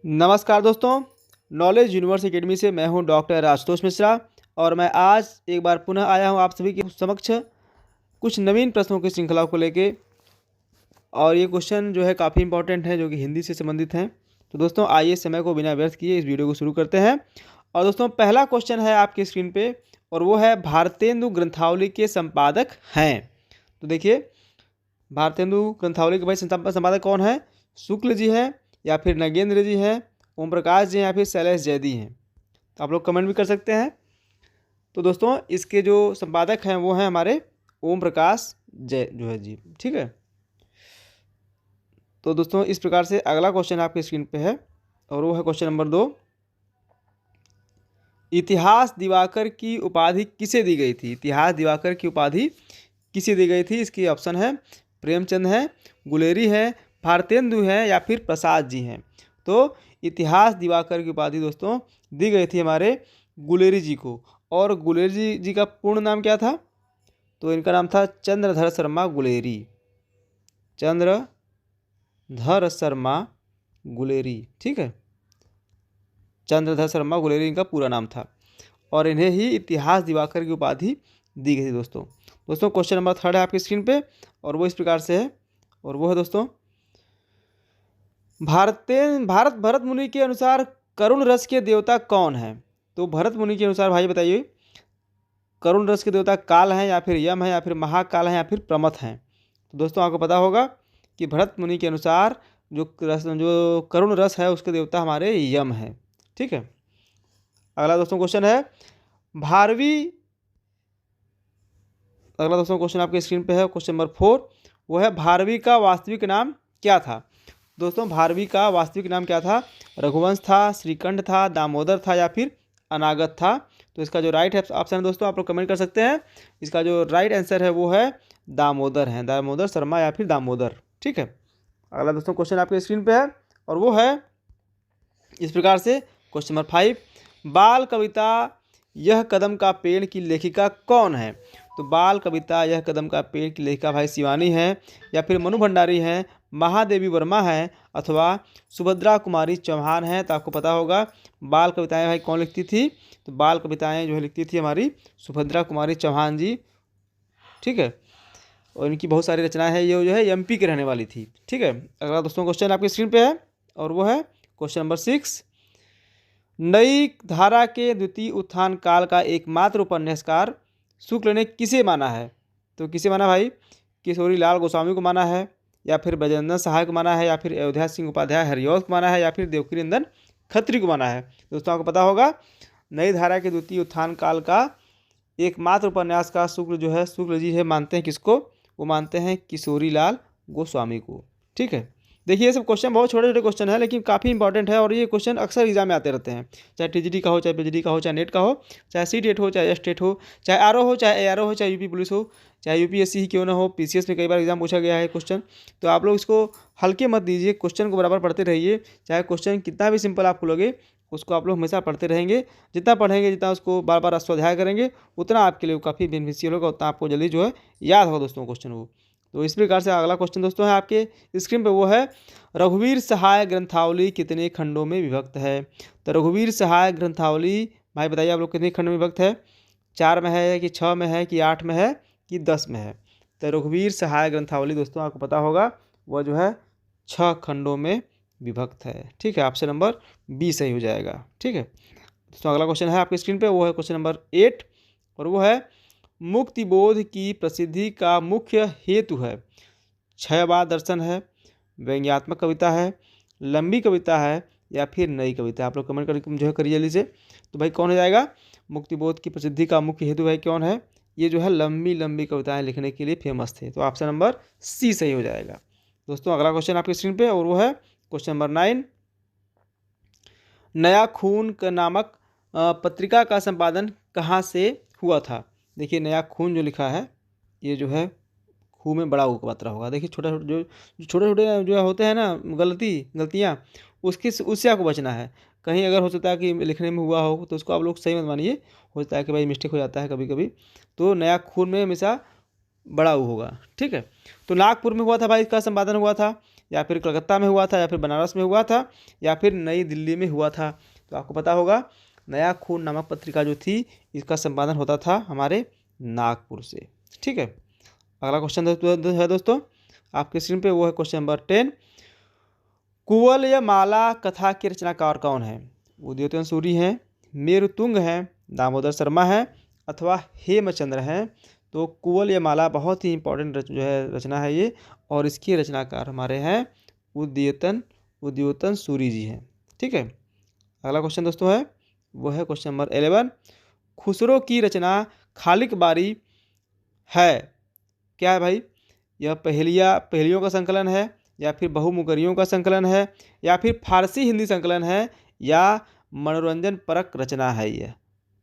नमस्कार दोस्तों, knowledge universe academy से मैं हूं डॉक्टर आशुतोष मिश्रा और मैं आज एक बार पुनः आया हूं आप सभी के समक्ष कुछ नवीन प्रश्नों की श्रृंखला को लेके। और ये क्वेश्चन जो है काफ़ी इंपॉर्टेंट है, जो कि हिंदी से संबंधित हैं। तो दोस्तों आइए समय को बिना व्यर्थ किए इस वीडियो को शुरू करते हैं। और दोस्तों पहला क्वेश्चन है आपकी स्क्रीन पे और वो है भारतेंदु ग्रंथावली के संपादक हैं। तो देखिए, भारतेंदु ग्रंथावली के भाई संपादक कौन है? शुक्ल जी हैं या फिर नगेंद्र जी हैं, ओम प्रकाश जी हैं या फिर शैलेश जैदी हैं। तो आप लोग कमेंट भी कर सकते हैं। तो दोस्तों इसके जो संपादक हैं वो हैं हमारे ओम प्रकाश जय जो है जी, ठीक है। तो दोस्तों इस प्रकार से अगला क्वेश्चन आपकी स्क्रीन पे है और वो है क्वेश्चन नंबर 2। इतिहास दिवाकर की उपाधि किसे दी गई थी? इतिहास दिवाकर की उपाधि किसे दी गई थी? इसकी ऑप्शन है प्रेमचंद है, गुलेरी है, भारतेंदु है या फिर प्रसाद जी हैं। तो इतिहास दिवाकर की उपाधि दोस्तों दी गई थी हमारे गुलेरी जी को। और गुलेरी जी का पूर्ण नाम क्या था? तो इनका नाम था चंद्रधर शर्मा गुलेरी। चंद्रधर शर्मा गुलेरी, ठीक है। चंद्रधर शर्मा गुलेरी इनका पूरा नाम था और इन्हें ही इतिहास दिवाकर की उपाधि दी गई थी दोस्तों क्वेश्चन नंबर 3 है आपकी स्क्रीन पे और वो इस प्रकार से है और वो है दोस्तों, भारत भरत मुनि के अनुसार करुण रस के देवता कौन है? तो भरत मुनि के अनुसार भाई बताइए, करुण रस के देवता काल हैं या फिर यम है या फिर महाकाल हैं या फिर प्रमथ हैं। तो दोस्तों आपको पता होगा कि भरत मुनि के अनुसार जो करुण रस है उसके देवता हमारे यम है, ठीक है। अगला दोस्तों क्वेश्चन है भारवी अगला दोस्तों क्वेश्चन आपके स्क्रीन पे है क्वेश्चन नंबर 4। वो है भारवी का वास्तविक नाम क्या था? दोस्तों भारवी का वास्तविक नाम क्या था? रघुवंश था, श्रीकंठ था, दामोदर था या फिर अनागत था। तो इसका जो राइट है ऑप्शन है दोस्तों, आप लोग कमेंट कर सकते हैं। इसका जो राइट आंसर है वो है दामोदर है, दामोदर शर्मा या फिर दामोदर, ठीक है। अगला दोस्तों क्वेश्चन आपके स्क्रीन पे है और वो है इस प्रकार से क्वेश्चन नंबर 5। बाल कविता यह कदम का पेड़ की लेखिका कौन है? तो बाल कविता यह कदम का पेड़ की लेखिका भाई शिवानी है या फिर मनु भंडारी हैं, महादेवी वर्मा हैं अथवा सुभद्रा कुमारी चौहान हैं। तो आपको पता होगा बाल कविताएं भाई कौन लिखती थी? तो बाल कविताएं जो है लिखती थी हमारी सुभद्रा कुमारी चौहान जी, ठीक है। और इनकी बहुत सारी रचनाएं हैं, ये जो है एमपी के रहने वाली थी, ठीक है। अगला दोस्तों क्वेश्चन आपकी स्क्रीन पे है और वो है क्वेश्चन नंबर 6। नई धारा के द्वितीय उत्थान काल का एकमात्र उपन्यासकार शुक्ल ने किसे माना है? तो किसे माना भाई? किशोरी लाल गोस्वामी को माना है या फिर ब्रजेंद्र सहाय को माना है या फिर अयोध्या सिंह उपाध्याय हरिऔध को माना है या फिर देवकी नंदन खत्री को माना है। दोस्तों आपको पता होगा नई धारा के द्वितीय उत्थान काल का एकमात्र उपन्यासकार शुक्ल जो है, शुक्ल जी है, मानते हैं किसको? वो मानते हैं किशोरी लाल गोस्वामी को, ठीक है। देखिए ये सब क्वेश्चन बहुत छोटे छोटे क्वेश्चन है लेकिन काफ़ी इंपॉर्टेंट है और ये क्वेश्चन अक्सर एग्जाम में आते रहते हैं, चाहे टीजीटी का हो, चाहे पीजीटी का हो, चाहे नेट का हो, चाहे सीटेट हो, चाहे एस्टेट हो, चाहे आरओ हो, चाहे एआरओ हो, चाहे यूपी पुलिस हो, चाहे यूपीएससी ही क्यों ना हो, पीसीएस में कई बार एग्जाम पूछा गया है क्वेश्चन। तो आप लोग इसको हल्के मत दीजिए, क्वेश्चन को बराबर पढ़ते रहिए। चाहे क्वेश्चन कितना भी सिंपल आपको लगे उसको आप लोग हमेशा पढ़ते रहेंगे। जितना पढ़ेंगे, जितना उसको बार बार स्वाध्याय करेंगे, उतना आपके लिए काफ़ी बेनिफिशियल होगा, उतना आपको जल्दी जो है याद होगा दोस्तों क्वेश्चन वो। तो इस प्रकार से अगला क्वेश्चन दोस्तों है आपके स्क्रीन पे, वो है रघुवीर सहाय ग्रंथावली कितने खंडों में विभक्त है? तो रघुवीर सहाय ग्रंथावली भाई बताइए आप लोग कितने खंड में विभक्त है? 4 में है कि 6 में है कि 8 में है कि 10 में है? तो रघुवीर सहाय ग्रंथावली दोस्तों आपको पता होगा वह जो है 6 खंडों में विभक्त है, ठीक है। ऑप्शन नंबर बी सही हो जाएगा, ठीक है। दोस्तों अगला क्वेश्चन है आपकी स्क्रीन पे, वो है क्वेश्चन नंबर 8 और वो है मुक्तिबोध की प्रसिद्धि का मुख्य हेतु है? क्षयवाद दर्शन है, व्यंग्यात्मक कविता है, लंबी कविता है या फिर नई कविता? आप लोग कमेंट करके जो है करिए जल्दी से। तो भाई कौन हो जाएगा? मुक्तिबोध की प्रसिद्धि का मुख्य हेतु भाई कौन है? ये जो है लंबी लंबी कविताएं लिखने के लिए फेमस थे। तो ऑप्शन नंबर सी सही हो जाएगा। दोस्तों अगला क्वेश्चन आपकी स्क्रीन पे और वो है क्वेश्चन नंबर 9। नया खून का नामक पत्रिका का संपादन कहाँ से हुआ था? देखिए नया खून जो लिखा है ये जो है खूह में बड़ा मात्रा होगा। देखिए छोटे छोटे जो होते हैं ना गलतियाँ उससे आपको बचना है। कहीं अगर हो सकता है कि लिखने में हुआ हो तो उसको आप लोग सही मत मानिए, हो सकता है कि भाई मिस्टेक हो जाता है कभी कभी। तो नया खून में हमेशा बड़ा ऊ होगा, ठीक है। तो नागपुर में हुआ था भाई, इसका संपादन हुआ था या फिर कलकत्ता में हुआ था, या फिर बनारस में हुआ था, या फिर नई दिल्ली में हुआ था। तो आपको पता होगा नया खून नामक पत्रिका जो थी इसका संपादन होता था हमारे नागपुर से। ठीक है, अगला क्वेश्चन है दोस्तों आपके स्क्रीन पे, वो है क्वेश्चन नंबर 10। कुवलयमाला कथा के रचनाकार कौन है? उदयन सूरी हैं, मेरुतुंग हैं, दामोदर शर्मा है, अथवा हेमचंद्र हैं। तो कुवलयमाला बहुत ही इंपॉर्टेंट जो है रचना है ये, और इसके रचनाकार हमारे हैं उदयन सूरी जी हैं। ठीक है, अगला क्वेश्चन दोस्तों है वो है क्वेश्चन नंबर 11। खुसरो की रचना खालिक बारी है, क्या है भाई? यह पहेलियों का संकलन है, या फिर बहुमुखरियों का संकलन है, या फिर फारसी हिंदी संकलन है, या मनोरंजन परक रचना है यह?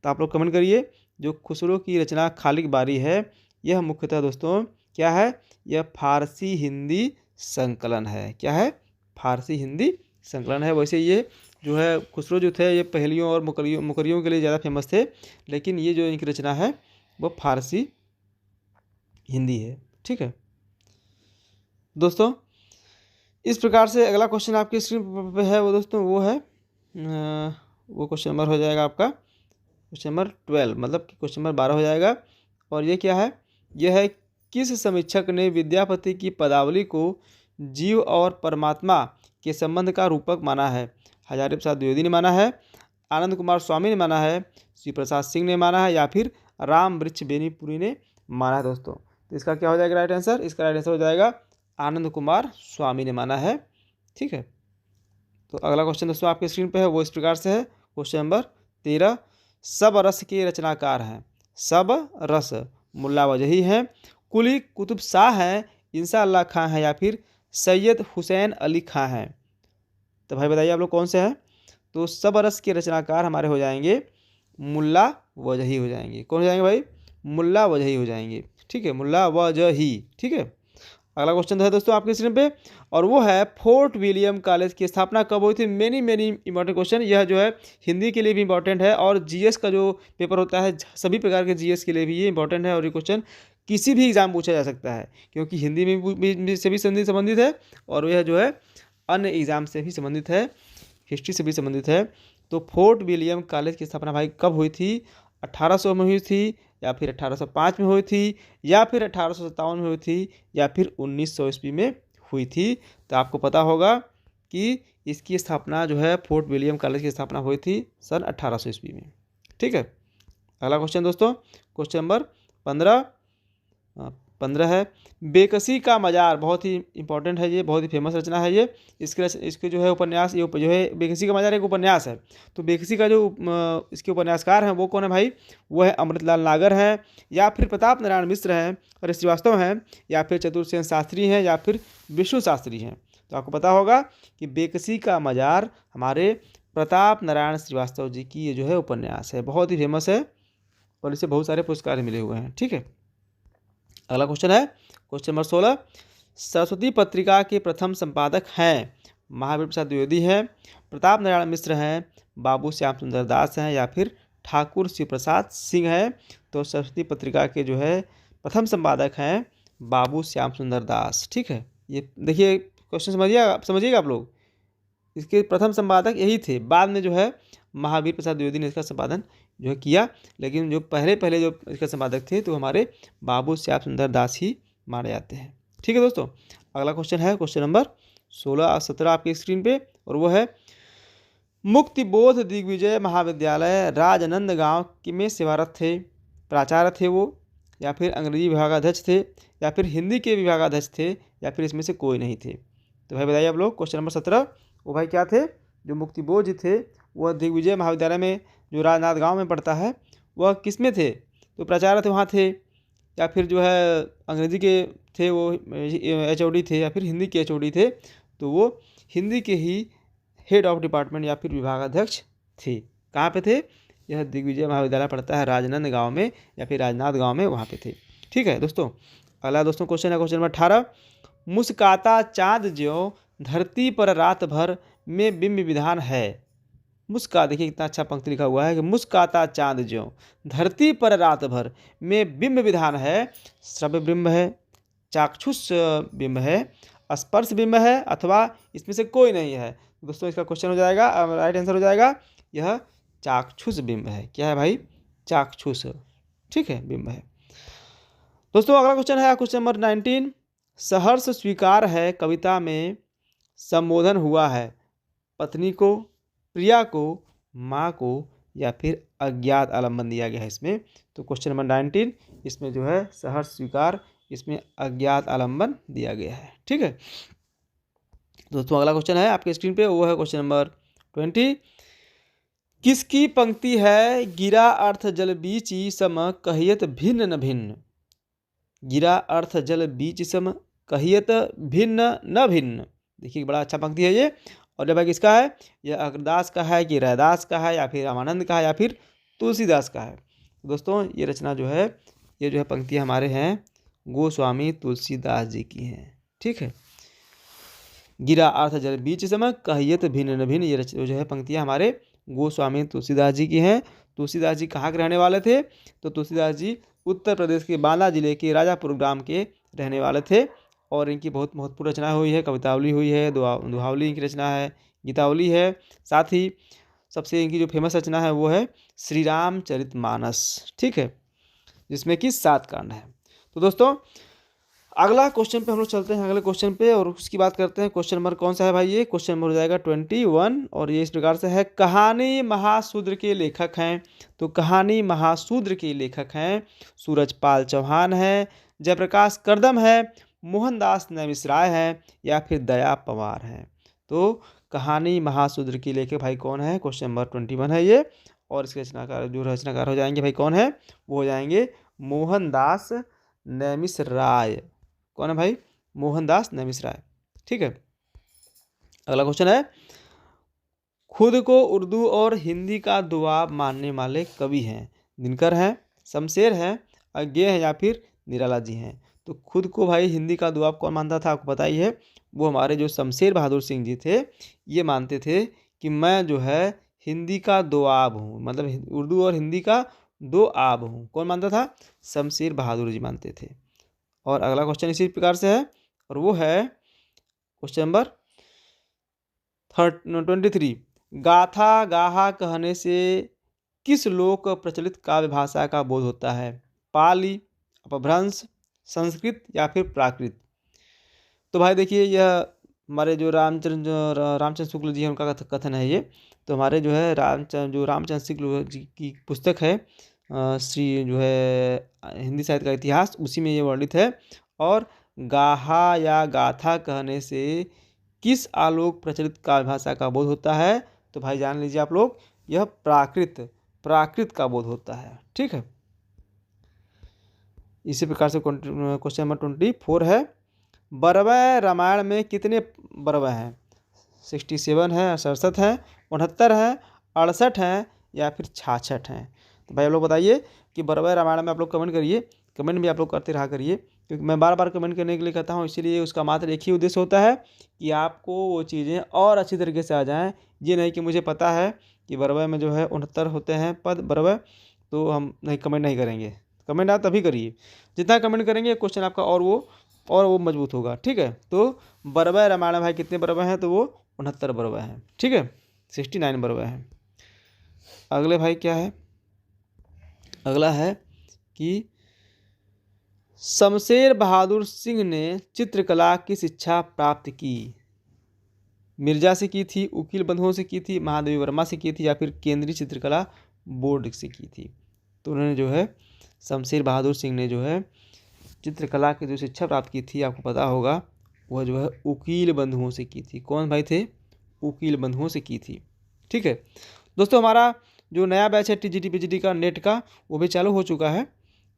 तो आप लोग कमेंट करिए। जो खुसरो की रचना खालिक बारी है यह मुख्यतः दोस्तों क्या है? यह फारसी हिंदी संकलन है। क्या है? फारसी हिंदी संकलन है। वैसे ये जो है खुसरो जो थे ये पहेलियों और मुकरियों के लिए ज़्यादा फेमस थे, लेकिन ये जो इनकी रचना है वो फारसी हिंदी है। ठीक है दोस्तों, इस प्रकार से अगला क्वेश्चन आपकी स्क्रीन पे है वो दोस्तों वो है वो क्वेश्चन नंबर हो जाएगा आपका क्वेश्चन नंबर 12, मतलब कि क्वेश्चन नंबर 12 हो जाएगा। और ये क्या है? यह है किस समीक्षक ने विद्यापति की पदावली को जीव और परमात्मा के संबंध का रूपक माना है? हजारी प्रसाद द्विवेदी ने माना है, आनंद कुमार स्वामी ने माना है, श्री प्रसाद सिंह ने माना है, या फिर राम वृक्ष बेनीपुरी ने माना है दोस्तों? तो इसका क्या हो जाएगा राइट आंसर? इसका राइट आंसर हो जाएगा आनंद कुमार स्वामी ने माना है। ठीक है, तो अगला क्वेश्चन दोस्तों आपके स्क्रीन पे है वो इस प्रकार से है क्वेश्चन नंबर 13। सब रस के रचनाकार हैं। सब रस मुल्ला वजही हैं, कुली कुतुब शाह हैं, इंसा अल्लाह खां हैं, या फिर सैयद हुसैन अली खां हैं? तो भाई बताइए आप लोग कौन से हैं? तो सब रस के रचनाकार हमारे हो जाएंगे मुल्ला वजही हो जाएंगे। कौन हो जाएंगे भाई? मुल्ला वजही हो जाएंगे। ठीक है, मुल्ला वजही। ठीक है, अगला क्वेश्चन है दोस्तों आपके स्क्रीन पे, और वो है फोर्ट विलियम कॉलेज की स्थापना कब हुई थी? Many important question. यह जो है हिंदी के लिए भी इंपॉर्टेंट है, और जीएस का जो पेपर होता है सभी प्रकार के जीएस के लिए भी ये इंपॉर्टेंट है, और ये क्वेश्चन किसी भी एग्जाम पूछा जा सकता है, क्योंकि हिंदी में से भी संबंधित है, और यह जो है अन्य एग्जाम से भी संबंधित है, हिस्ट्री से भी संबंधित है। तो फोर्ट विलियम कॉलेज की स्थापना भाई कब हुई थी? 1800 में हुई थी, या फिर 1805 में हुई थी, या फिर 1857 में हुई थी, या फिर 1900 ईस्वी में हुई थी? तो आपको पता होगा कि इसकी स्थापना जो है फोर्ट विलियम कॉलेज की स्थापना हुई थी सन 1800 ईस्वी में। ठीक है, अगला क्वेश्चन दोस्तों क्वेश्चन नंबर 15 है। बेकसी का मजार बहुत ही इंपॉर्टेंट है, ये बहुत ही फेमस रचना है ये। इसके जो है उपन्यास, ये जो है बेकसी का मजार एक उपन्यास है। तो बेकसी का जो इसके उपन्यासकार हैं वो कौन है भाई? वो है अमृतलाल नागर हैं, या फिर प्रताप नारायण मिश्र हैं, और श्रीवास्तव हैं, या फिर चतुर्सेन शास्त्री हैं, या फिर विष्णु शास्त्री हैं? तो आपको पता होगा कि बेकसी का मजार हमारे प्रताप नारायण श्रीवास्तव जी की ये जो है उपन्यास है, बहुत ही फेमस है, और इसे बहुत सारे पुरस्कार मिले हुए हैं। ठीक है, अगला क्वेश्चन है क्वेश्चन नंबर 16। सरस्वती पत्रिका के प्रथम संपादक हैं? महावीर प्रसाद द्विवेदी हैं, प्रताप नारायण मिश्र हैं, बाबू श्याम सुंदर दास हैं, या फिर ठाकुर शिव प्रसाद सिंह हैं? तो सरस्वती पत्रिका के जो है प्रथम संपादक हैं बाबू श्याम सुंदर दास। ठीक है, ये देखिए क्वेश्चन समझिएगा आप लोग, इसके प्रथम संपादक यही थे। बाद में जो है महावीर प्रसाद द्विवेदी ने इसका संपादन जो है किया, लेकिन जो पहले जो इसका संपादक थे तो हमारे बाबू श्याम सुंदर दास ही माने जाते हैं। ठीक है दोस्तों, अगला क्वेश्चन है क्वेश्चन नंबर 16 और 17 आपकी स्क्रीन पे, और वो है मुक्तिबोध दिग्विजय महाविद्यालय राजनंद गांव में सेवारत थे? प्राचार्य थे वो, या फिर अंग्रेजी विभागाध्यक्ष थे, या फिर हिंदी के विभागाध्यक्ष थे, या फिर इसमें से कोई नहीं थे? तो भाई बताइए आप लोग। क्वेश्चन नंबर 17, वो भाई क्या थे? जो मुक्तिबोध जी थे वह दिग्विजय महाविद्यालय में जो राजनांद गांव में पढ़ता है वह किस में थे? तो प्राचार्य थे वहाँ थे, या फिर जो है अंग्रेजी के थे वो HOD थे, या फिर हिंदी के HOD थे? तो वो हिंदी के ही हेड ऑफ डिपार्टमेंट या फिर विभागाध्यक्ष थे। कहाँ पे थे? यह दिग्विजय महाविद्यालय पड़ता है राजनंद गांव में, या फिर राजनाथ गांव में, वहाँ पे थे। ठीक है दोस्तों, अगला दोस्तों क्वेश्चन है क्वेश्चन नंबर 18। मुस्काता चाँद ज्यों धरती पर रात भर में बिंब विधान है? मुस्का, देखिए कितना अच्छा पंक्ति लिखा हुआ है कि मुस्काता चाँद ज्यों धरती पर रात भर में बिंब विधान है। श्रव्य बिंब है, चाक्षुष बिंब है, स्पर्श बिंब है अथवा इसमें से कोई नहीं है। दोस्तों इसका क्वेश्चन हो जाएगा, राइट आंसर हो जाएगा यह चाक्षुष बिंब है। क्या है भाई? चाक्षुष, ठीक है, बिंब है। दोस्तों अगला क्वेश्चन है क्वेश्चन नंबर 19। सहर्ष स्वीकार है कविता में संबोधन हुआ है पत्नी को, प्रिया को, माँ को या फिर अज्ञात आलम्बन दिया गया है इसमें। तो क्वेश्चन नंबर 19 इसमें जो है सहर्ष स्वीकार, इसमें अज्ञात आलम्बन दिया गया है, ठीक है। दोस्तों अगला क्वेश्चन है आपके स्क्रीन पे, वो है क्वेश्चन नंबर 20। किसकी पंक्ति है गिरा अर्थ जल बीची सम कहियत भिन्न न भिन्न। गिरा अर्थ जल बीच सम कहियत भिन्न न भिन्न। देखिए बड़ा अच्छा पंक्ति है ये। और जब किसका है? यह अग्रदास का है कि रैदास का है या फिर रामानंद का है या फिर तुलसीदास का है। दोस्तों ये रचना जो है, ये जो है पंक्तियाँ हमारे हैं गोस्वामी तुलसीदास जी की हैं, ठीक है। गिरा अर्थ जल बीच समय कहियत भिन्न न भिन्न, ये जो है पंक्तियाँ हमारे गोस्वामी तुलसीदास जी की हैं। तुलसीदास जी कहाँ के रहने वाले थे? तो तुलसीदास जी उत्तर प्रदेश के बांदा जिले के राजापुर ग्राम के रहने वाले थे और इनकी बहुत महत्वपूर्ण रचना हुई है, कवितावली हुई है, दोहावली इनकी रचना है, गीतावली है। साथ ही सबसे इनकी जो फेमस रचना है वो है श्री रामचरितमानस, ठीक है, जिसमें कि 7 कांड है। तो दोस्तों अगला क्वेश्चन पे हम लोग चलते हैं, अगले क्वेश्चन पे, और उसकी बात करते हैं। क्वेश्चन नंबर कौन सा है भाई? ये क्वेश्चन नंबर हो जाएगा 21 और ये इस प्रकार से है। कहानी महाशूद्र के लेखक हैं। तो कहानी महाशूद्र के लेखक हैं सूरजपाल चौहान है, जयप्रकाश करदम है, मोहनदास नैमिषराय है या फिर दया पवार है। तो कहानी महाशूद्र के लेखक भाई कौन है? क्वेश्चन नंबर 21 है ये। और इसके रचनाकार हो जाएंगे भाई कौन है? वो हो जाएंगे मोहनदास नैमिषराय। कौन है भाई? मोहनदास नैमिषराय, ठीक है। अगला क्वेश्चन है, खुद को उर्दू और हिंदी का दुआब मानने वाले कवि हैं। दिनकर हैं, शमशेर हैं, अज्ञेय हैं या फिर निराला जी हैं। तो खुद को भाई हिंदी का दुआब कौन मानता था आपको पता ही है, वो हमारे जो शमशेर बहादुर सिंह जी थे। ये मानते थे कि मैं जो है हिंदी का दुआब हूँ, मतलब उर्दू और हिंदी का दो आब हूँ। कौन मानता था? शमशेर बहादुर जी मानते थे। और अगला क्वेश्चन इसी प्रकार से है और वो है क्वेश्चन नंबर 23। गाथा गाहा कहने से किस लोक प्रचलित काव्य भाषा का बोध होता है? पाली, अपभ्रंश, संस्कृत या फिर प्राकृत। तो भाई देखिए यह हमारे जो रामचंद्र शुक्ल जी हैं उनका कथन है ये। तो हमारे जो है रामचंद्र शुक्ल जी की पुस्तक है श्री जो है हिंदी साहित्य का इतिहास, उसी में ये वर्णित है। और गाहा या गाथा कहने से किस आलोक प्रचलित काव्य भाषा का बोध होता है? तो भाई जान लीजिए आप लोग, यह प्राकृत का बोध होता है, ठीक है। इसी प्रकार से क्वेश्चन नंबर 24 है। बरवै रामायण में कितने बरवै हैं? 67 है, 67 है, 69 है, 68 हैं या फिर 66 हैं। तो भाई आप लोग बताइए कि बरवै रामायण में आप लोग कमेंट करिए, कमेंट भी आप लोग करते रहा करिए, क्योंकि मैं बार बार कमेंट करने के लिए कहता हूँ, इसीलिए उसका मात्र एक ही उद्देश्य होता है कि आपको वो चीज़ें और अच्छी तरीके से आ जाएँ। ये नहीं कि मुझे पता है कि बरवै में जो है 69 होते हैं पद बरवै, तो हम नहीं कमेंट नहीं करेंगे। कमेंट आप तभी करिए, जितना कमेंट करेंगे क्वेश्चन आपका और वो मजबूत होगा, ठीक है। तो बरवै रामायण भाई कितने बरवै हैं? तो वो 69 बरवै हैं, ठीक है, 69 बरवै हैं। अगले भाई क्या है? अगला है कि शमशेर बहादुर सिंह ने चित्रकला की शिक्षा प्राप्त की? मिर्जा से की थी, उकील बंधुओं से की थी, महादेवी वर्मा से की थी या फिर केंद्रीय चित्रकला बोर्ड से की थी। तो उन्होंने जो है शमशेर बहादुर सिंह ने जो है चित्रकला की जो शिक्षा प्राप्त की थी, आपको पता होगा, वह जो है उकील बंधुओं से की थी। कौन भाई थे? उकील बंधुओं से की थी, ठीक है। दोस्तों हमारा जो नया बैच है टीजीटी पीजीटी का नेट का, वो भी चालू हो चुका है।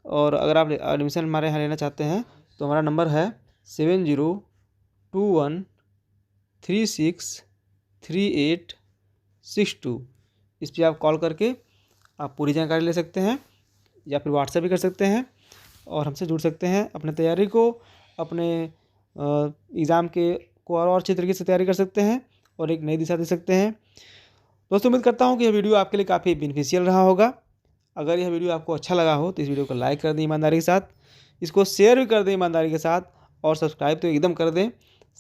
और अगर आप एडमिशन हमारे यहाँ लेना चाहते हैं तो हमारा नंबर है 7021363862। इस पर आप कॉल करके आप पूरी जानकारी ले सकते हैं या फिर व्हाट्सएप भी कर सकते हैं और हमसे जुड़ सकते हैं। अपने तैयारी को, अपने एग्ज़ाम को और अच्छी तरीके से तैयारी कर सकते हैं और एक नई दिशा दे सकते हैं। दोस्तों उम्मीद करता हूँ कि यह वीडियो आपके लिए काफ़ी बेनिफिशियल रहा होगा। अगर यह वीडियो आपको अच्छा लगा हो तो इस वीडियो को लाइक कर दें ईमानदारी के साथ, इसको शेयर भी कर दें ईमानदारी के साथ, और सब्सक्राइब तो एकदम कर दें।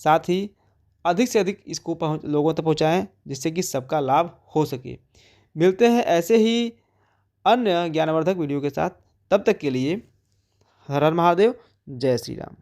साथ ही अधिक से अधिक इसको लोगों तक पहुँचाएँ, जिससे कि सबका लाभ हो सके। मिलते हैं ऐसे ही अन्य ज्ञानवर्धक वीडियो के साथ। तब तक के लिए हर हर महादेव, जय श्री राम।